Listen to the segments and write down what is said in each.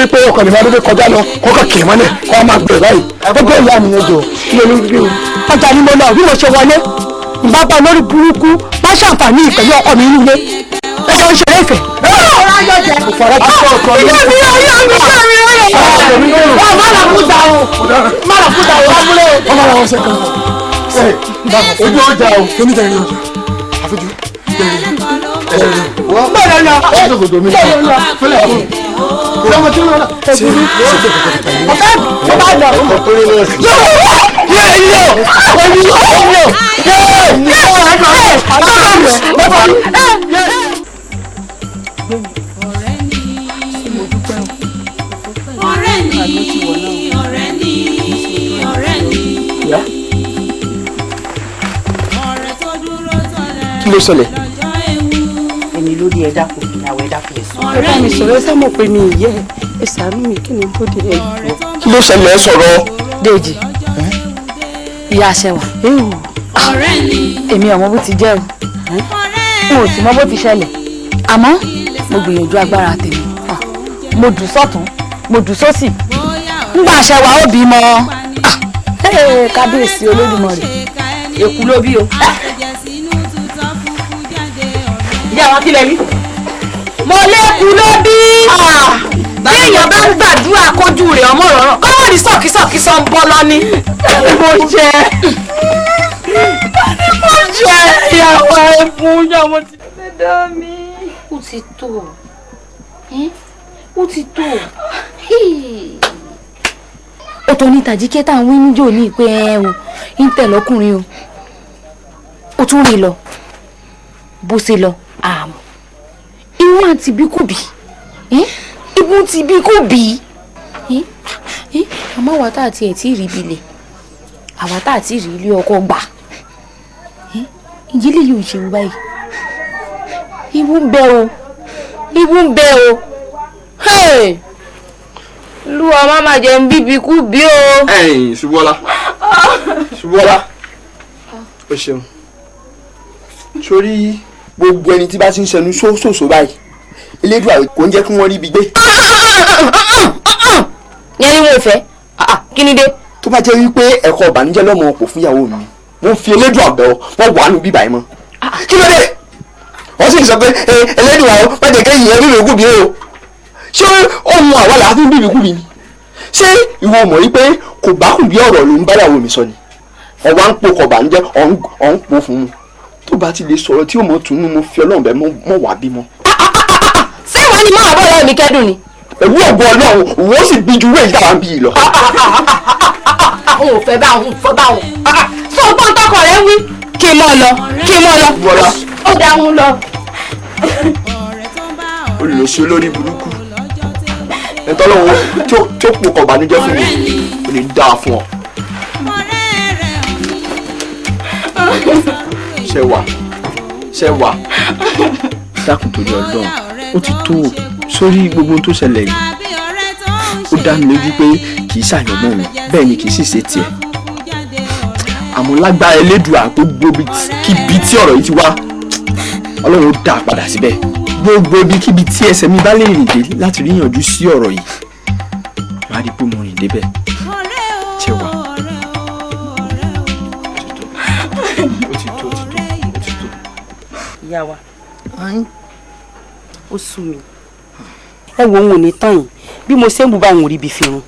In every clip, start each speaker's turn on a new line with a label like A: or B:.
A: wípé ọkàn lè máa dé kọjá lọ kọ́kọ́ kì í mọ́lẹ̀ kọ́ máa gbẹ̀ báyìí gbogbo ìyá mi yẹn jọ kí ló ń gbé o.
B: ọjà ni mo lọ bí mo ṣe wọlé ìbápa lórí burúkú bá ṣàǹfààní ìpẹ̀lú ọkọ mi nílé ẹjọ́ ń ṣeré ìfẹ́.
A: ojú ọjà o kí ní tẹ̀lé ọjà àfojú wọ́n bẹ̀rẹ̀ lọ ọ̀ṣọ́gbọ̀dọ̀ mi fẹ́lẹ̀ fún ọmọ tí wọ́n lọ ọ̀fẹ́ ọba lọ kí ló ṣẹlẹ̀?
C: èmi ló di ẹ̀dá kò ìyàwó ẹ̀dá kò lè sọ.
B: ẹ bá mi sọ̀rọ̀ ẹ sámọ̀ pé mi ìyẹ́ ẹ ṣàánú mi kí ni bó di ẹ.
A: kí ló ṣẹlẹ̀ sọ̀rọ̀?
D: Dèjì ìyá aṣẹwà èmi ọmọ bó ti jẹ́ o n ò sì mọ bó ti ṣẹlẹ̀ àmọ́ mo gbìyànjú agbára tèmi mo dù sọ́tún mo dù sósì ńgbà aṣẹwà ó bímọ kábíyèsí Olódùmarè èkú ló bí o.
C: ìyá wa kí lẹ rí.
D: mo lékú ló bí téèyàn bá ń gbàdúrà kójú rẹ̀ ọmọ rọrọ kọ́mọ̀ ní sọ̀kísọ̀kí sọ ń bọ́ lọ́ní.
C: mo jẹ ìyàwó ẹ̀fún ìyàwó ti fẹ́ dá mi.
D: ó ti tó ó ti tó ó tó ní tàjíkẹ́ tá à ń wí níjó ní ìpè ẹ̀ o ń tẹ̀ lọ́kùnrin o ó tún rí lọ bó ṣe lọ àmọ́ ìwọ àti bí kò bí ibú ti bí kò bí àmọ́ àwa tá àti ẹ̀ tí ì rí bilẹ̀ àwa tá àti rí ilé ọkọ gbà ìdílé yóò ṣe wú báyìí ibú ń bẹ o ibú ń bẹ o lúwa má má jẹun bíbí kú bí o.
A: Ṣubọ́lá Ṣubọ́lá o ṣeun sórí gbogbo ẹni tí bá ti ń ṣẹnu ṣóṣòṣò báyìí Elédùà kò ń jẹ́ kí wọ́n rí ibi gbé.
D: yẹn ni mo fẹ́ kí ni dé.
A: tó bá jẹ́ wípé ẹ̀kọ́ ìbànújẹ́ lọ́mọ ọ̀pọ̀ fún ìyàwó mi wọ́n fi Elédùà bẹ̀ ọ́ wọ́n wà nù bíbà yìí mọ́. kí ló dé wọ́n sì sọ pé Elédùà ó má jẹ́ kẹ́yìn ẹ̀ bíbí kú bí o ṣé ohun àwa làá fi bíbí kú bí ni ṣé ìwọ mọ̀ wípé kò bá kù bí ọ̀rọ̀ ló ń bá ìyàwó mi sọ ni ọ̀wá ń po kọ̀bànújẹ́ ọ̀ ń po fún un tó bá ti lè sọ̀rọ̀ tí ó mọ̀ tún ní mo fi Ọlọ́run bẹ́ẹ̀ mọ̀ wá bímọ.
D: ṣé ìwọ ni máa bọ̀ lọ́wọ́ mi kẹ́dùn ni.
A: ẹ̀wú ọ̀gbọ́n Ọlọ́run òun ó sì bí ju wéyìí dára ń bí i lọ.
D: n ò fẹ́ bá òun fọ́ bá òun. sọ gbọ́n tọkọ rẹ ń wí. kí n mọ̀ lọ kí n mọ̀ lọ. ó dá òun lọ.
A: olùlọ́sí olórí burúkú ẹ̀tọ́lọ́wọ́ tí ó pò kọ̀bànújẹ́ fún mi ò ní dáa fún ọ. ṣẹwà dákun torí Ọlọ́run ó ti tó sórí gbogbo tó ṣẹlẹ̀ yìí ó dá mi lójú pé kì í ṣàyọ̀mọ́ mi bẹ́ẹ̀ ni kì í sì ṣe tiẹ̀ àmọ́ lágbára Elédùà gbogbo kíbi tí ọ̀rọ̀ yìí ti wá Ọlọ́run ó dá a padà síbẹ̀ gbogbo ibikíbi tí ẹsẹ̀ mi bá lè rìn dé láti rí ìyànjú sí ọ̀rọ̀ yìí máa rí pé mo rìn débẹ̀ ṣẹwà.
C: ìyá wa ó sú mi ẹ wo òun ò ní tán yìí bí mo ṣe ń bu bá òun rí ibi fi run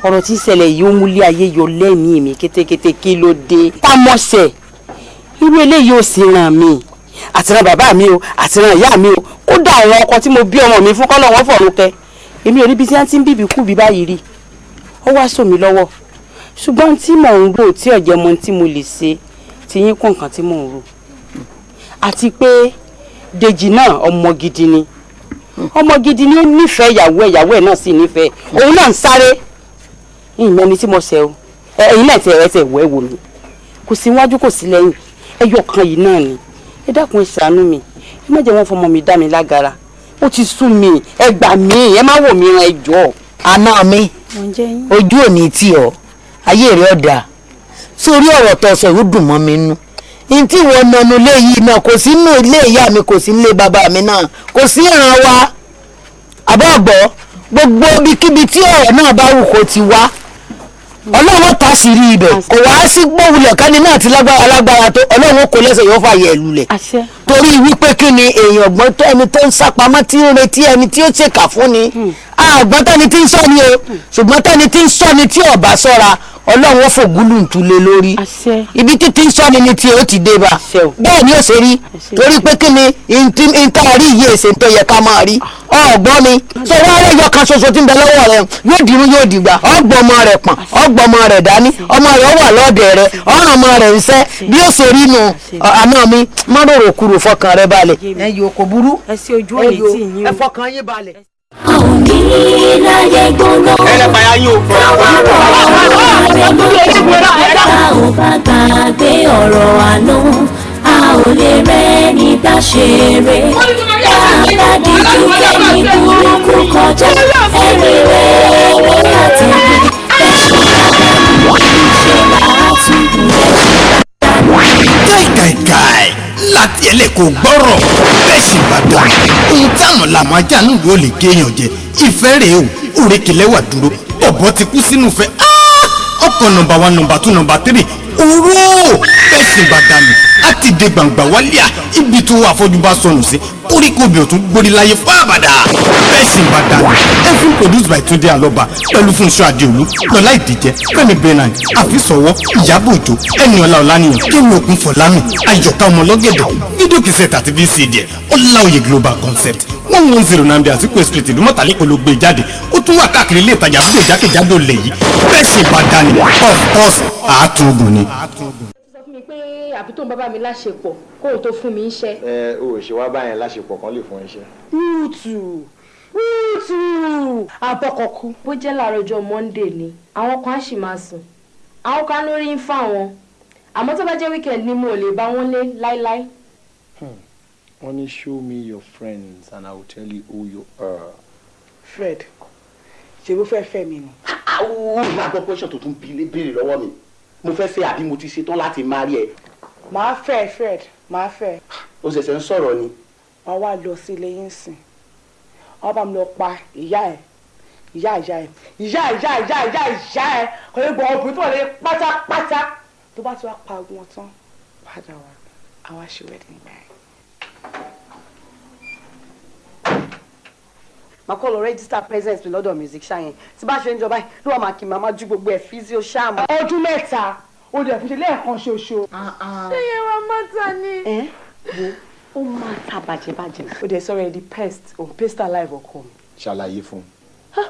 C: ọ̀rọ̀ tí ń ṣẹlẹ̀ yìí ó múlé ayé yọ lẹ́mìí mi kétékété kí ló dé támọ́sẹ̀ irú eléyìí ò sì ràn mí àtìrán bàbá mi o àtìrán ìyá mi o kódà àwọn ọkọ tí mo bí ọmọ mi fún kọ́lọ́ wọn fọ̀run kẹ èmi ò níbi tí wọ́n ti ń bíbí kú bí báyìí rí ó wá sọ mí lọ́wọ́ ṣùgbọ́n tí mò ń rò tí ọ̀jẹ̀ mọ tí mo lè ṣe ti yín kún nǹkan tí mò ń rò àti pé Dèjì náà ọmọ gidi ni ó nífẹ̀ẹ́ ìyàwó ẹ̀ náà sì nífẹ̀ẹ́ òun náà ń sáré ìyẹn ni tí mo ṣe o ẹ̀yin náà ẹsẹ̀ wọ ẹ wò mí kò sí iwájú kò sí lẹ́yìn ẹyọ kan yìí náà ni ẹ dákun ẹ ṣàánú mi ẹ má jẹ́ wọ́n fọmọ mi dá mi lágara ó ti sú mi ẹ gbà mí ẹ má wò mí ran ẹ jọ̀ọ́.
E: àná mi ojú òní tí ọ ayé rẹ ọ̀dà sórí ọ̀rọ̀ tó sọ ìwú dùn mọ́ mi nú ní tí wọ́n nanu léyìí náà kò sí nínú ilé ìyá mi kò sí nílé bàbá mi náà kò sí ìran wa àbọ̀ ọ̀gbọ́ gbogbo ibikíbi tí ọ̀rọ̀ náà bá wù kó ti wá ọlọ́run ta sí rí ibẹ̀ kò wá sí gbówulẹ̀ kání náà ti lágbára tó ọlọ́run kò lẹ́sẹ̀ yóò fàyè ẹ̀ lulẹ̀ torí wípé kí ni èèyàn ọ̀gbọ́n tó ẹni tó ń sápamọ́ tí ń retí ẹni tí ó ṣèkà fún ni àgbọ́n tẹ́ni tí ń sọ ni o ṣùgbọ́n tẹ́ni tí ń sọ ni tí ọ̀bá sọ́ra ọlọ́run fògúlù ń tulẹ̀ lórí ibi títí ń sọ ni tí ó ti dé bá bẹ́ẹ̀ ni ó ṣe rí torí pé kí ni ìtaari yìí èsè tó yẹ ká máa rí ọgbọ́n mi ṣé wọ́n rẹ̀ yọ kan ṣoṣo tí ń bẹ lọ́wọ́ rẹ̀ yóò dirú yóò dìgbà ọgbọ́n ọmọ rẹ̀ pọ̀n ọgbọ́n ọmọ rẹ̀ dání ọmọ rẹ̀ wà lọ́ọ̀dẹ̀ rẹ̀ ọ̀ràn ọmọ rẹ̀ ń sẹ́ bí ó ṣe rí nu àná mi má rorò kúrò fọkàn rẹ̀ balẹ̀ ẹ yóò kò burú ẹ fọkàn yín balẹ̀.
F: òní láyé gbóná táwa ò bá gbàgbé ọ̀rọ̀ àná a ò lè rẹ́ni bá ṣeré dáadáa kẹ́ni burúkú kọjá ẹni rere àtẹ̀lé ẹ̀ṣọ́ ìṣe látúndùn
G: káìkáì láti ẹlẹ́ kò gbọ́rọ̀ bẹ́ẹ̀ sì bá dán ohun táwọn làwọn ajá náà yóò lè géèyàn jẹ ìfẹ́ rèé o òrékelẹ́wà dúró ọ̀bọ ti kú sínú ìfẹ́ ọkọ̀ nọmba 1 nọmba 2 nọmba 3 oró bẹ́ẹ̀ sì bá dànù á ti dé gbàngbà wálé à ibi tó wà fọ́jú bá sọnù sí koríko bí òtún gbórí láyé fáabàdà bẹ́ẹ̀ sì bá dànù every produced by Túndé Alọ́ba pẹ̀lú Fúnṣọ́ Adéolú Lọlá Ìdíjẹ Fẹ́mi Bernard Àfisọ̀wọ́ Ìyábọ̀ Òjó Ẹniọlá Ọláníyàn Kéwì Òkun Fọlámi Àyọ̀ká Ọmọlọ́gẹ̀dẹ̀ fídíò kìsẹ̀tì àti VCD Ọláoyè Global Concept 110 Nnamdi Azikiwe Street ìlú Mọ̀tàlẹ́ ló gbé jáde ó tún wà káàkiri ilé ìtajà àbúrò ìjákèjádò lẹ̀ yìí bẹ́ẹ̀ sì bá dànù of course àátúngùn ni.
H: àbí tó ń bábá mi láṣepọ̀ kó o tó fún mi iṣẹ́.
A: o ò ṣe wá báyẹn láṣepọ̀ kan lè fún iṣẹ́.
H: rúùtù àbọ̀kọ̀kú bó jẹ́ láàárọ̀ ọjọ́ Monday ni àwọn kan á sì máa sùn àwọn kan lórí ń fà wọn àmọ́ tó bá jẹ́ weekend ni mo ò lè bá wọn lé láíláí.
A: wọ́n ní show me your friends and I will tell you who you are.
B: Fred ṣe bó fẹ́ fẹ́ mi nù.
I: àwọn ìgbàgbọ́ pẹ́sọ̀ tó tún béèrè lọ́wọ́ mi mo fẹ́ fẹ́ àbí mo ti ṣetán láti marry ẹ.
B: màá fẹ́ Fred màá fẹ́.
I: o ṣẹ̀ṣẹ̀ ń sọ̀rọ̀ ni.
B: wọ́n wá lọ sí ilé yín sìn wọ́n bá mi lọ pa ìyá ẹ̀ kò lè gbọ́ obìnrin tó lè pátápátá tó bá ti wá pa ogun ọ̀tán padà wá àwa ṣe wedding gbà ẹ̀.
C: màá kọ́ lọ register presence mi lọ́dọ̀ musician yẹn tí bá ṣe ń jọba ló wà máa kí màmá ju gbogbo ẹ̀ fíìsì ṣáàmù.
B: ọdún mẹ́ta ó dẹ̀ fi ṣe lẹ́ẹ̀kan ṣoṣo.
H: ṣé yẹn wá mọ́tà ni.
C: ó máa ta bàjẹ́bàjẹ́.
B: ó dẹ̀ sọ̀rọ̀ ẹ̀ di pest on pesta live ọkọ mi.
A: ṣàlàyé fún un.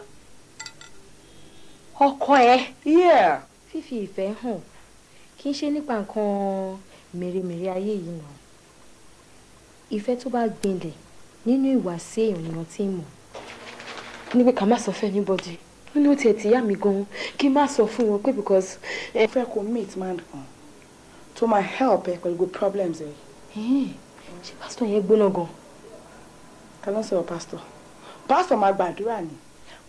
H: ọkọ ẹ. fífi ìfẹ́ hàn kì í ṣe nípa nǹkan mèremère ayé yìí náà ìfẹ́ tó bá gbinlẹ̀ nínú ìwà sí èèyàn ni wọ́n ti mọ̀ ní pé ká má sọ fún anybody ó ní ó tiẹ̀ ti yá mi gan-an kí n má sọ fún wọn pé because.
B: ẹ fẹ́ kó meet man kan tó máa help ẹ pẹ̀lú good problems ẹ.
H: ṣé pásítọ̀ yẹn gbóná gan.
B: ká ló ń sọ̀rọ̀ pásítọ̀ máa gbàdúrà ni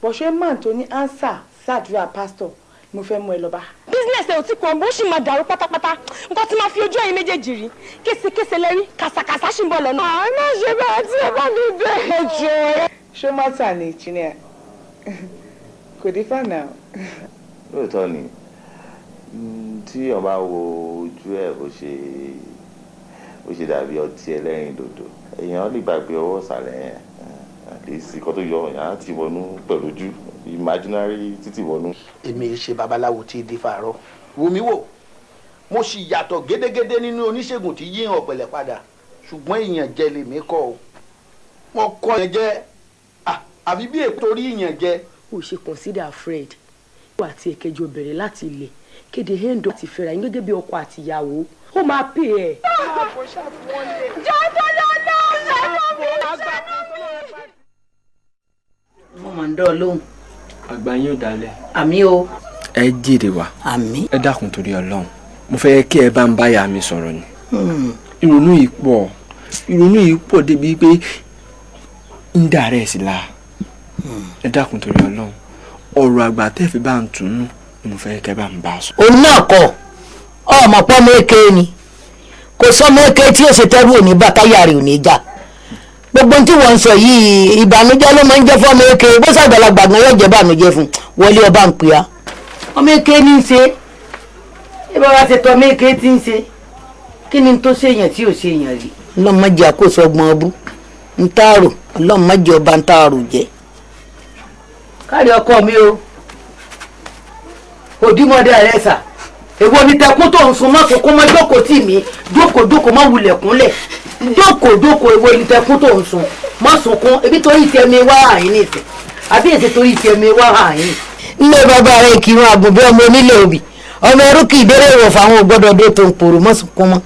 B: bó ṣe man tó ní answer ṣàdúrà pásítọ̀ mo fẹ́ mú ẹ lọ bá.
H: business ẹ ò tí kan bó ṣì máa dàrú pátápátá nǹkan tí máa fi ojú ẹ̀yin méjèèjì rí késekése lẹ́rí kàṣàkàṣà ṣì ń bọ̀ lọ́nà. àwọn náà ṣe bẹ́ẹ̀ tí ẹ bá mi bẹ̀ ẹ jọ.
B: ṣé mọ́tà ni engineer kò dé fà náà.
J: lóòótọ́ ni tí o bá wo ojú ẹ̀ bó ṣe dàbí ọtí ẹlẹ́rìn dòdò èèyàn lè gbàgbé ọwọ́ ìsàlẹ̀ yẹn àlèsì kan tó yọ ọ̀yàn á ti wọnú pẹ̀lú ojú imaginary títí wọnú.
I: èmi ṣe babaláwo tí di fàárọ̀ wò mí wò mo sì yàtọ̀ gédégédé nínú oníṣègùn tí yíyan ọ̀pẹ̀lẹ̀ padà ṣùgbọ́n èèyàn jẹ lèmi kọ́ o wọ́n kọ́ yẹn jẹ́ àbí bí èkó torí èèyàn jẹ.
H: o ṣe consider Fred wà tí èkejì obìnrin láti ilẹ̀ kéde hendo ti fẹ́ra yín gẹ́gẹ́ bí ọkọ àti ìyàwó ó máa pè ẹ́.
E: mo mọ̀ ń dán lóhùn.
A: àgbà yín ò dalẹ̀.
E: àmì o.
A: ẹ jèrè wa.
E: àmì.
A: ẹ dákun torí Ọlọ́run mo fẹ́ kí ẹ bá ń báyà mi sọ̀rọ̀ ni. ìrònú yìí pọ̀ débi pé ń dà rẹ̀ sí la. ẹ dákun torí Ọlọ́run ọ̀rọ̀ àgbà tẹ́ẹ̀fì bá ń túnú ni mo fẹ́ kẹ́ bá ń bá a sọ.
E: òun náà kọ ọmọ pọ́nmọ́ èké ni kò sọmọ èké tí ó ṣe tẹ́rù òní bá táyà rẹ̀ òní já gbogbo tí wọ́n ń sọ yìí ìbànújẹ́ ló máa ń jẹ́ fún ọmọ eke bó ṣàgbàlagbà gan yóò jẹ́ ìbànújẹ́ fún wọlé ọba ń pè á ọmọ eke ní í ṣe ibà wa ti tọ́ ọmọ eke tí ń ṣe kí ni tó ṣèyàn tí ò ṣèyàn rí ọlọ́mọdé àkóso ọgbọ́n ọbú ń tààrò ọlọ́mọdé ọba ń tààrò jẹ́ káàrí ọkọ mi o òdìmọdé rẹ sà èwo ni tẹkún tó ń sun mọ́tò kó mọ́ jókòó tì mí jókòó mọ́ wulẹ̀ kúnlẹ̀ jókòó èwo ni tẹkún tó ń sun mọ́ sunkún ebi torí tiẹ̀ mi wá àyín nìsín àbí èsì torí tiẹ̀ mi wá àyín. nílé bàbá rẹ kì í wọn àbùbí ọmọ onílé òbí ọmọ ẹrú kì í béèrè ìwọ̀ fáwọn ògbọ́dọ̀ dé tó ń pòrò mọ́ sunkún mọ́